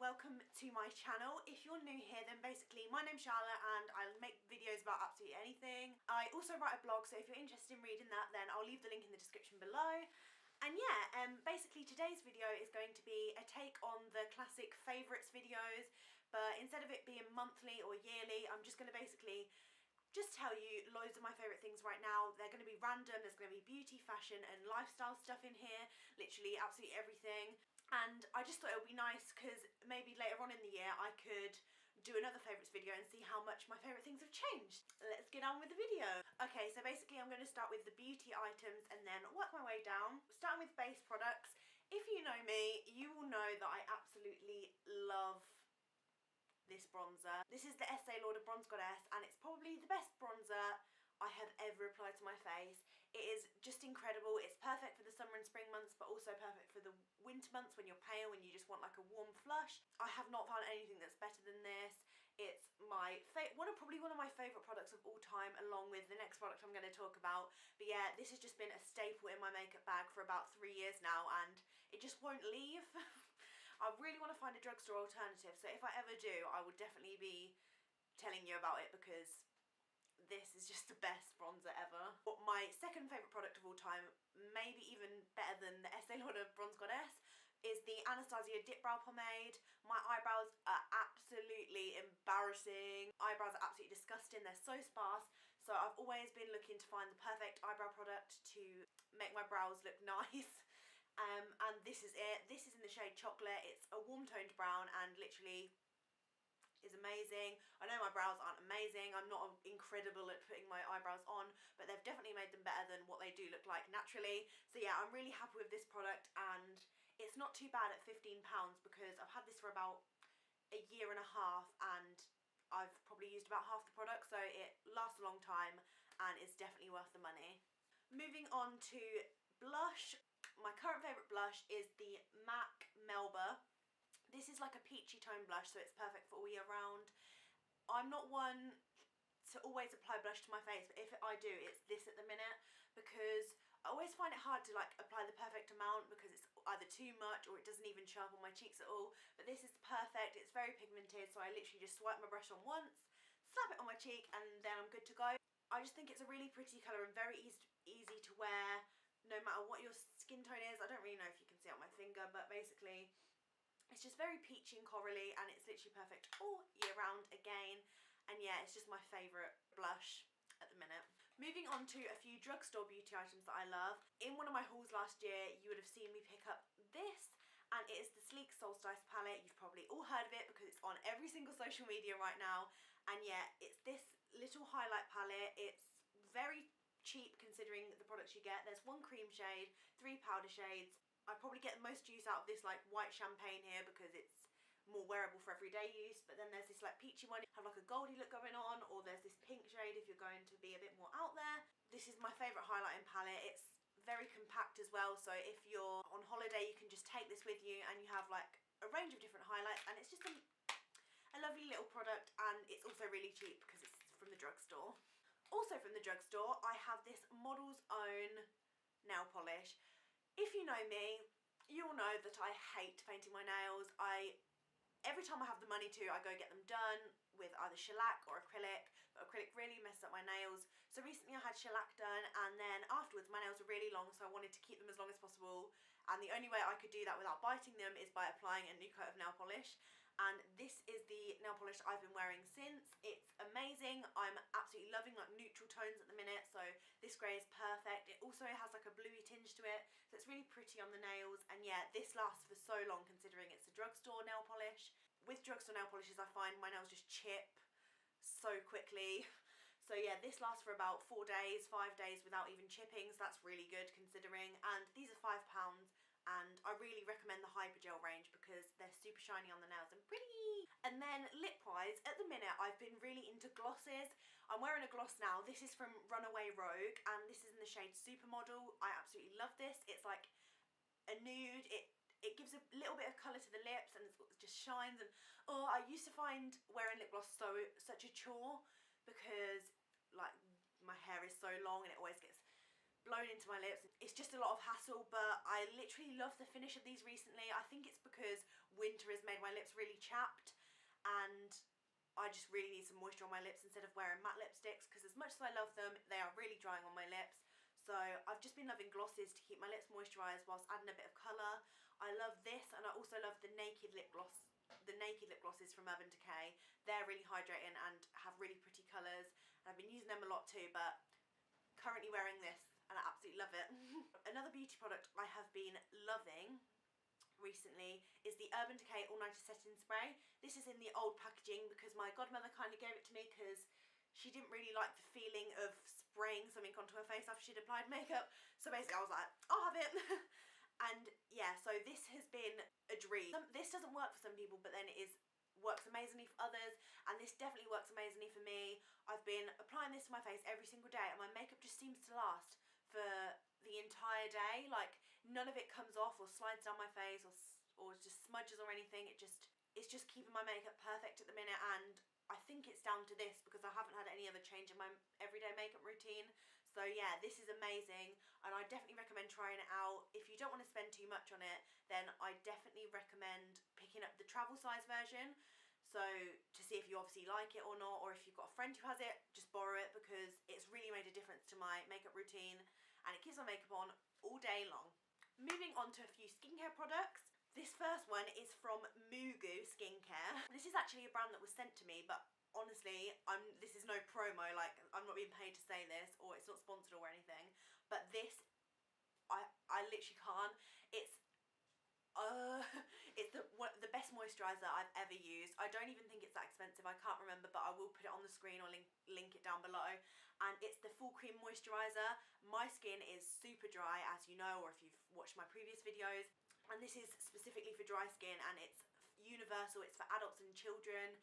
welcome to my channel. If you're new here, then basically my name's Charlotte and I make videos about absolutely anything. I also write a blog, so if you're interested in reading that, then I'll leave the link in the description below. And yeah, basically today's video is going to be a take on the classic favourites videos, but instead of it being monthly or yearly, I'm just going to basically just tell you loads of my favourite things right now. They're going to be random, there's going to be beauty, fashion and lifestyle stuff in here, literally absolutely everything. And I just thought it would be nice because maybe later on in the year I could do another favourites video and see how much my favourite things have changed. Let's get on with the video. Okay, so basically I'm going to start with the beauty items and then work my way down. Starting with base products. If you know me, you will know that I absolutely love this bronzer. This is the Estee Lauder Bronze Goddess and it's probably the best bronzer I have ever applied to my face. It is just incredible. It's perfect for the summer and spring months, but also perfect for the winter months when you're pale, when you just want like a warm flush. I have not found anything that's better than this. It's my probably one of my favourite products of all time, along with the next product I'm going to talk about. But yeah, this has just been a staple in my makeup bag for about 3 years now and it just won't leave. I really want to find a drugstore alternative, so if I ever do, I would definitely be telling you about it because this is just the best bronzer ever. But my second favourite product of all time, maybe even better than the Estee Lauder Bronze Goddess, is the Anastasia Dip Brow Pomade. My eyebrows are absolutely embarrassing. Eyebrows are absolutely disgusting, they're so sparse. So I've always been looking to find the perfect eyebrow product to make my brows look nice. And this is it. This is in the shade Chocolate. It's a warm toned brown and literally is amazing. I know my brows aren't amazing. I'm not incredible at putting my eyebrows on, but they've definitely made them better than what they do look like naturally. So yeah, I'm really happy with this product and it's not too bad at £15 because I've had this for about a year and a half and I've probably used about half the product, so it lasts a long time and it's definitely worth the money. Moving on to blush. My current favourite blush is the MAC Melba. This is like a peachy tone blush, so it's perfect for all year round. I'm not one to always apply blush to my face, but if I do, it's this at the minute because I always find it hard to like apply the perfect amount because it's either too much or it doesn't even show up on my cheeks at all. But this is perfect. It's very pigmented, so I literally just swipe my brush on once, slap it on my cheek, and then I'm good to go. I just think it's a really pretty colour and very easy to wear no matter what your skin tone is. I don't really know if you can see it on my finger, but basically it's just very peachy and corally and it's literally perfect all year round again. And yeah, it's just my favourite blush at the minute. Moving on to a few drugstore beauty items that I love. In one of my hauls last year, you would have seen me pick up this, and it is the Sleek Solstice palette. You've probably all heard of it because it's on every single social media right now. And yeah, it's this little highlight palette. It's very cheap considering the products you get. There's 1 cream shade, 3 powder shades. I probably get the most use out of this like white champagne here because it's more wearable for everyday use, but then there's this like peachy one, have like a goldy look going on, or there's this pink shade if you're going to be a bit more out there. This is my favourite highlighting palette. It's very compact as well, so if you're on holiday you can just take this with you and you have like a range of different highlights, and it's just a lovely little product, and it's also really cheap because it's from the drugstore. Also from the drugstore, I have this Model's Own nail polish. If you know me, you'll know that I hate painting my nails. Every time I have the money to, I go get them done with either shellac or acrylic, but acrylic really messes up my nails. So recently I had shellac done, and then afterwards my nails were really long, so I wanted to keep them as long as possible, and the only way I could do that without biting them is by applying a new coat of nail polish. And this is the nail polish I've been wearing since. It's amazing. I'm absolutely loving like neutral tones at the minute, so this grey is perfect. It also has like a bluey tinge to it, so it's really pretty on the nails. And yeah, this lasts for so long considering it's a drugstore nail polish. With drugstore nail polishes, I find my nails just chip so quickly. So yeah, this lasts for about 4 days, 5 days without even chipping, so that's really good considering. And these are £5. And I really recommend the Hypergel range because they're super shiny on the nails and pretty. And then lip wise, at the minute I've been really into glosses. I'm wearing a gloss now. This is from Runaway Rogue and this is in the shade Supermodel. I absolutely love this. It's like a nude. It gives a little bit of colour to the lips and it just shines. And oh, I used to find wearing lip gloss such a chore because like my hair is so long and it always gets blown into my lips. It's just a lot of hassle, but I literally love the finish of these recently. I think it's because winter has made my lips really chapped, and I just really need some moisture on my lips instead of wearing matte lipsticks, because as much as I love them, they are really drying on my lips. So I've just been loving glosses to keep my lips moisturised whilst adding a bit of colour. I love this, and I also love the Naked lip gloss. The Naked lip glosses from Urban Decay. They're really hydrating and have really pretty colours, and I've been using them a lot too, but currently wearing this and I absolutely love it. Another beauty product I have been loving recently is the Urban Decay All Nighter Setting Spray. This is in the old packaging because my godmother kindly gave it to me because she didn't really like the feeling of spraying something onto her face after she'd applied makeup. So basically I was like, I'll have it. And yeah, so this has been a dream. This doesn't work for some people, but then works amazingly for others, and this definitely works amazingly for me. I've been applying this to my face every single day, and my makeup just seems to last for the entire day. Like, none of it comes off or slides down my face or just smudges or anything. It's just keeping my makeup perfect at the minute, and I think it's down to this because I haven't had any other change in my everyday makeup routine. So yeah, this is amazing, and I definitely recommend trying it out. If you don't want to spend too much on it, then I definitely recommend picking up the travel size version. So to see if you obviously like it or not, or if you've got a friend who has it, just borrow it, because it's really made a difference to my makeup routine and it keeps my makeup on all day long. Moving on to a few skincare products. This first one is from Mugu Skincare. This is actually a brand that was sent to me, but honestly, this is no promo, like I'm not being paid to say this, or it's not sponsored or anything, but this, I literally can't. It's the best moisturiser I've ever used. I don't even think it's that expensive, I can't remember, but I will put it on the screen or link it down below. And it's the full cream moisturiser. My skin is super dry, as you know, or if you've watched my previous videos, and this is specifically for dry skin, and it's universal, it's for adults and children,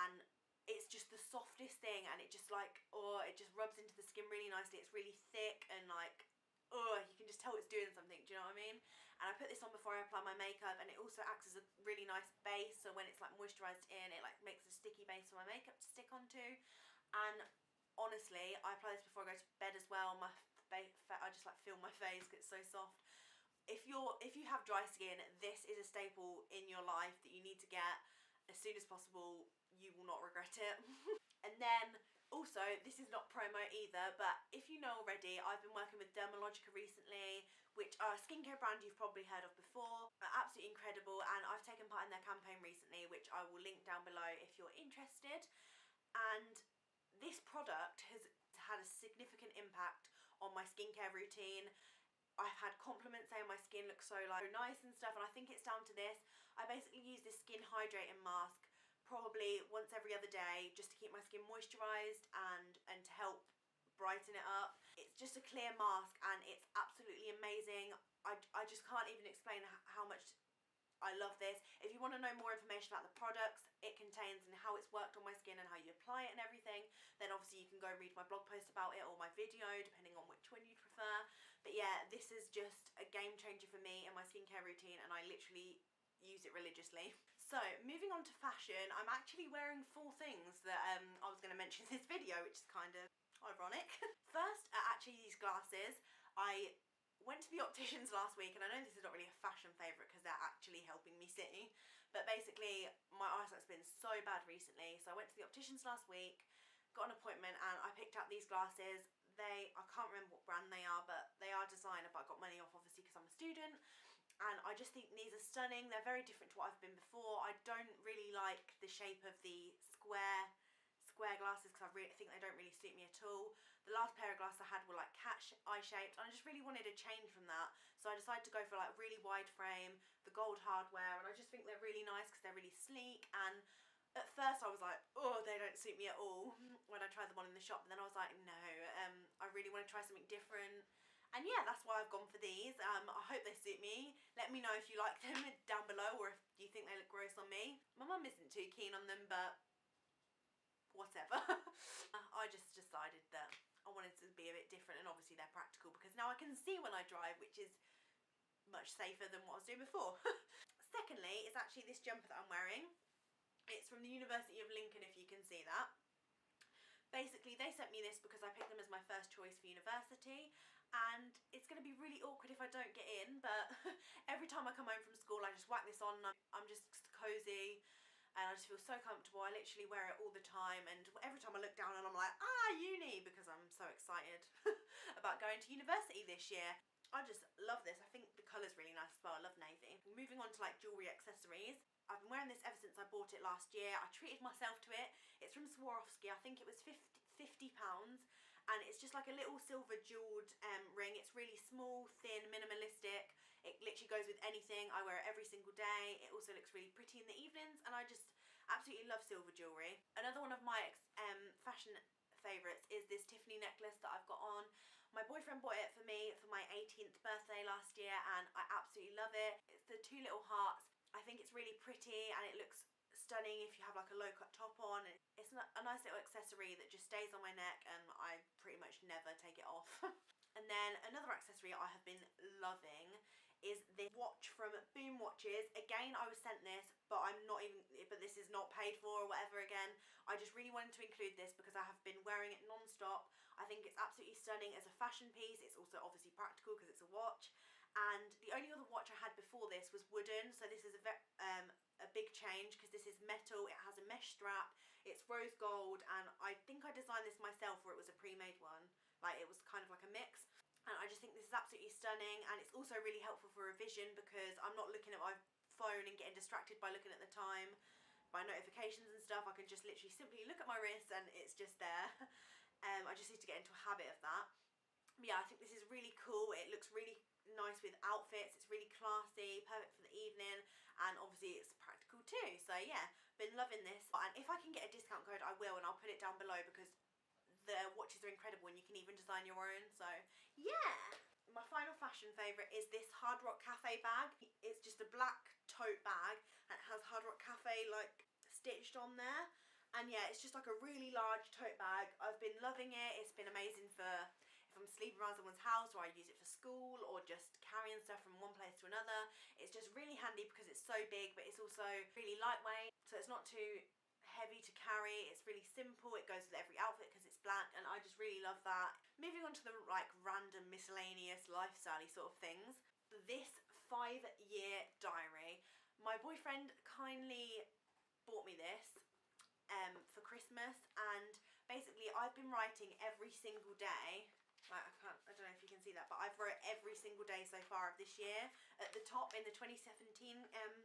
and it's just the softest thing, and it just like, oh, it just rubs into the skin really nicely. It's really thick and like, oh, you can just tell it's doing something, do you know what I mean? And I put this on before I apply my makeup, and it also acts as a really nice base, so when it's like moisturised in, it like makes a sticky base for my makeup to stick onto. And honestly, I apply this before I go to bed as well. I just like feel my face because it's so soft. If you have dry skin, this is a staple in your life that you need to get as soon as possible. You will not regret it. And then also, this is not promo either, but if you know already, I've been working with Dermalogica recently, which are a skincare brand you've probably heard of before. Are absolutely incredible, and I've taken part in their campaign recently, which I will link down below if you're interested. And this product has had a significant impact on my skincare routine. I've had compliments saying my skin looks so like nice and stuff, and I think it's down to this. I basically use this skin hydrating mask probably once every other day just to keep my skin moisturised and to help brighten it up. It's just a clear mask and it's absolutely amazing. I just can't even explain how much I love this. If you want to know more information about the products it contains and how it's worked on my skin and how you apply it and everything, then obviously you can go read my blog post about it or my video, depending on which one you prefer. But yeah, this is just a game changer for me and my skincare routine, and I literally use it religiously. So moving on to fashion, I'm actually wearing 4 things that I was going to mention in this video, which is kind of ironic. First are actually these glasses. I went to the opticians last week, and I know this is not really a fashion favourite because they're actually helping me see, but basically my eyesight's been so bad recently, so I went to the opticians last week, got an appointment, and I picked out these glasses. I can't remember what brand they are, but they are designer, but I got money off obviously because I'm a student, and I just think these are stunning. They're very different to what I've been before. I don't really like the shape of the square glasses because I think they don't really suit me at all. The last pair of glasses I had were like cat eye shaped, and I just really wanted a change from that, so I decided to go for like really wide frame, the gold hardware, and I just think they're really nice because they're really sleek. And at first I was like, oh, they don't suit me at all when I tried them on in the shop, but then I was like, no, I really want to try something different. And yeah, that's why I've gone for these. I hope they suit me. Let me know if you like them down below, or if you think they look gross on me. My mum isn't too keen on them, but whatever. I just decided that I wanted to be a bit different, and obviously they're practical because now I can see when I drive, which is much safer than what I was doing before. Secondly, it's actually this jumper that I'm wearing. It's from the University of Lincoln, if you can see that. Basically, they sent me this because I picked them as my first choice for university, and it's going to be really awkward if I don't get in, but every time I come home from school I just whack this on and I'm just cozy I just feel so comfortable. I literally wear it all the time, and every time I look down and I'm like, uni, because I'm so excited about going to university this year. I just love this. I think the colour's really nice as well. I love navy. Moving on to like jewellery accessories. I've been wearing this ever since I bought it last year. I treated myself to it. It's from Swarovski. I think it was £50, and it's just like a little silver jewelled ring. It's really small, thin, minimalistic. It literally goes with anything. I wear it every single day. It also looks really pretty in the evenings, and I just absolutely love silver jewellery. Another one of my fashion favourites is this Tiffany necklace that I've got on. My boyfriend bought it for me for my 18th birthday last year, and I absolutely love it. It's the two little hearts. I think it's really pretty, and it looks stunning if you have like a low cut top on. It's a nice little accessory that just stays on my neck, and I pretty much never take it off. And then another accessory I have been loving is this watch from Boom Watches. Again, I was sent this, but this is not paid for or whatever again. I just really wanted to include this because I have been wearing it non-stop. I think it's absolutely stunning as a fashion piece. It's also obviously practical because it's a watch. And the only other watch I had before this was wooden, so this is a big change because this is metal. It has a mesh strap, it's rose gold, and I think I designed this myself, or it was a pre-made one. Like, it was kind of like a mix. And I just think this is absolutely stunning, and it's also really helpful for revision because I'm not looking at my phone and getting distracted by looking at the time, by notifications and stuff. I can just literally simply look at my wrist and it's just there. I just need to get into a habit of that. But yeah, I think this is really cool. It looks really nice with outfits. It's really classy, perfect for the evening, and obviously it's practical too. So yeah, been loving this. And if I can get a discount code, I will, and I'll put it down below because the watches are incredible and you can even design your own. So yeah. My final fashion favourite is this Hard Rock Cafe bag. It's just a black tote bag and it has Hard Rock Cafe like stitched on there. And yeah, it's just like a really large tote bag. I've been loving it. It's been amazing for if I'm sleeping around someone's house, or I use it for school, or just carrying stuff from one place to another. It's just really handy because it's so big, but it's also really lightweight. So it's not too heavy to carry. It's really simple. It goes with every outfit because it's black, and I just really love that. Moving on to the like random miscellaneous lifestyle-y sort of things. This 5-year diary. My boyfriend kindly bought me this for Christmas, and basically I've been writing every single day. Like, I don't know if you can see that, but I've wrote every single day so far of this year at the top in the 2017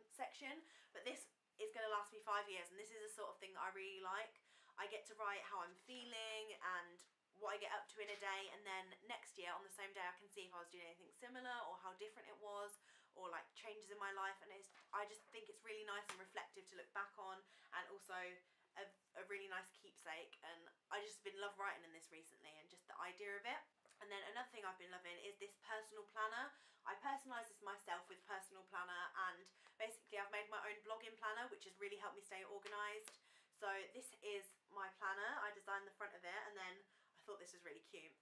section. But this is going to last me 5 years, and this is the sort of thing that I really like. I get to write how I'm feeling and what I get up to in a day, and then next year on the same day I can see if I was doing anything similar or how different it was, or like changes in my life. And I just think it's really nice and reflective to look back on, and also a really nice keepsake. And I just been love writing in this recently, and just the idea of it. And then another thing I've been loving is this personal planner. I personalised this myself with Personal Planner, and basically I've made my own blogging planner, which has really helped me stay organised. So this is my planner. I designed the front of it, and then I thought this was really cute.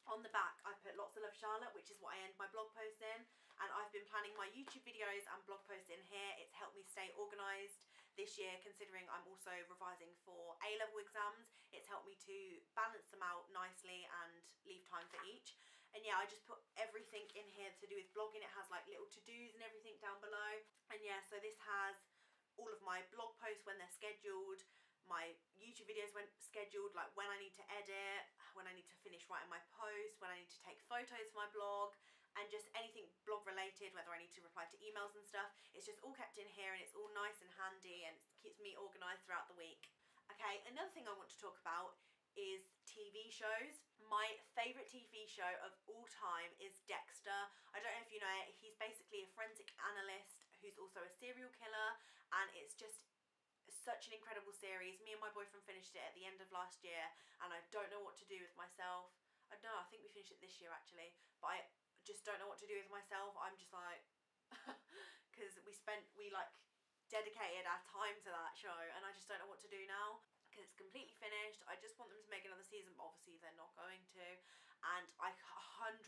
On the back I put lots of love Charlotte, which is what I end my blog posts in, and I've been planning my YouTube videos and blog posts in here. It's helped me stay organised this year, considering I'm also revising for A-level exams. It's helped me to balance them out nicely and leave time for each. And yeah, I just put everything in here to do with blogging. It has like little to-dos and everything down below. And yeah, so this has all of my blog posts when they're scheduled, my YouTube videos when scheduled, like when I need to edit, when I need to finish writing my post, when I need to take photos for my blog, and just anything blog related, whether I need to reply to emails and stuff. It's just all kept in here, and it's all nice and handy, and it keeps me organised throughout the week. Okay, another thing I want to talk about is TV shows. My favourite TV show of all time is Dexter. I don't know if you know it. He's basically a forensic analyst who's also a serial killer, and it's just such an incredible series. Me and my boyfriend finished it at the end of last year, and I don't know what to do with myself. I don't know, I think we finished it this year actually, but I just don't know what to do with myself. I'm just like, because we like dedicated our time to that show, and I just don't know what to do now because it's completely finished. I just want them to make another season, but obviously they're not going to, and I 100%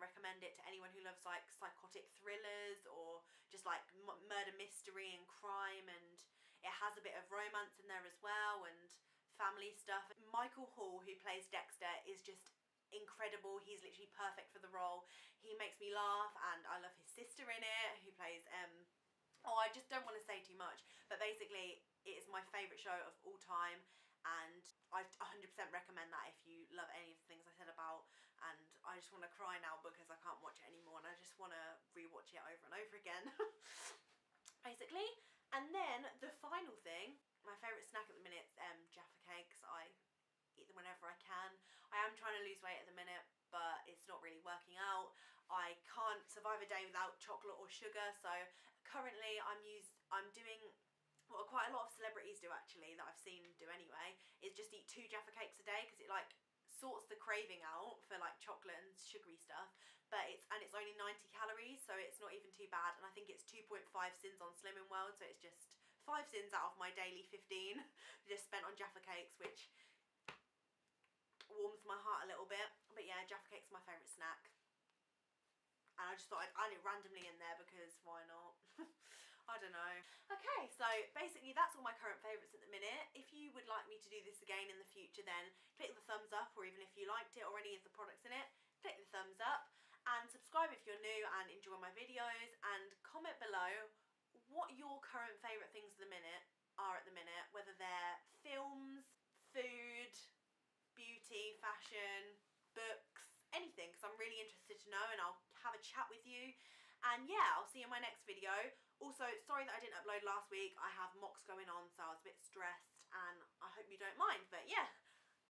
recommend it to anyone who loves like psychotic thrillers or just like murder mystery and crime, and it has a bit of romance in there as well, and family stuff. Michael Hall, who plays Dexter, is just incredible. He's literally perfect for the role. He makes me laugh, and I love his sister in it, who plays Oh, I just don't want to say too much, but basically it is my favourite show of all time, and I 100% recommend that if you love any of the things I said about. And I just want to cry now because I can't watch it anymore, and I just want to rewatch it over and over again. Basically. And then the final thing, my favourite snack at the minute is Jaffa cakes. I eat them whenever I can. I am trying to lose weight at the minute, but it's not really working out. I can't survive a day without chocolate or sugar, so currently I'm doing what quite a lot of celebrities do actually, that I've seen do anyway, is just eat 2 Jaffa cakes a day, because it like sorts the craving out for like chocolate and sugary stuff, but it's only 90 calories, so it's not even too bad. And I think it's 2.5 sins on Slimming World, so it's just 5 sins out of my daily 15 just spent on Jaffa cakes, which warms my heart a little bit. But yeah, Jaffa cakes are my favourite snack, and I just thought I'd add it randomly in there because why not? I don't know. Okay, so basically that's all my current favourites at the minute. If you would like me to do this again in the future, then click the thumbs up, or even if you liked it or any of the products in it, click the thumbs up, and subscribe if you're new and enjoy my videos, and comment below what your current favourite things are at the minute, whether they're films, food, beauty, fashion, books, anything, because I'm really interested to know, and I'll have a chat with you. And yeah, I'll see you in my next video. Also, sorry that I didn't upload last week. I have mocks going on, so I was a bit stressed, and I hope you don't mind. But yeah,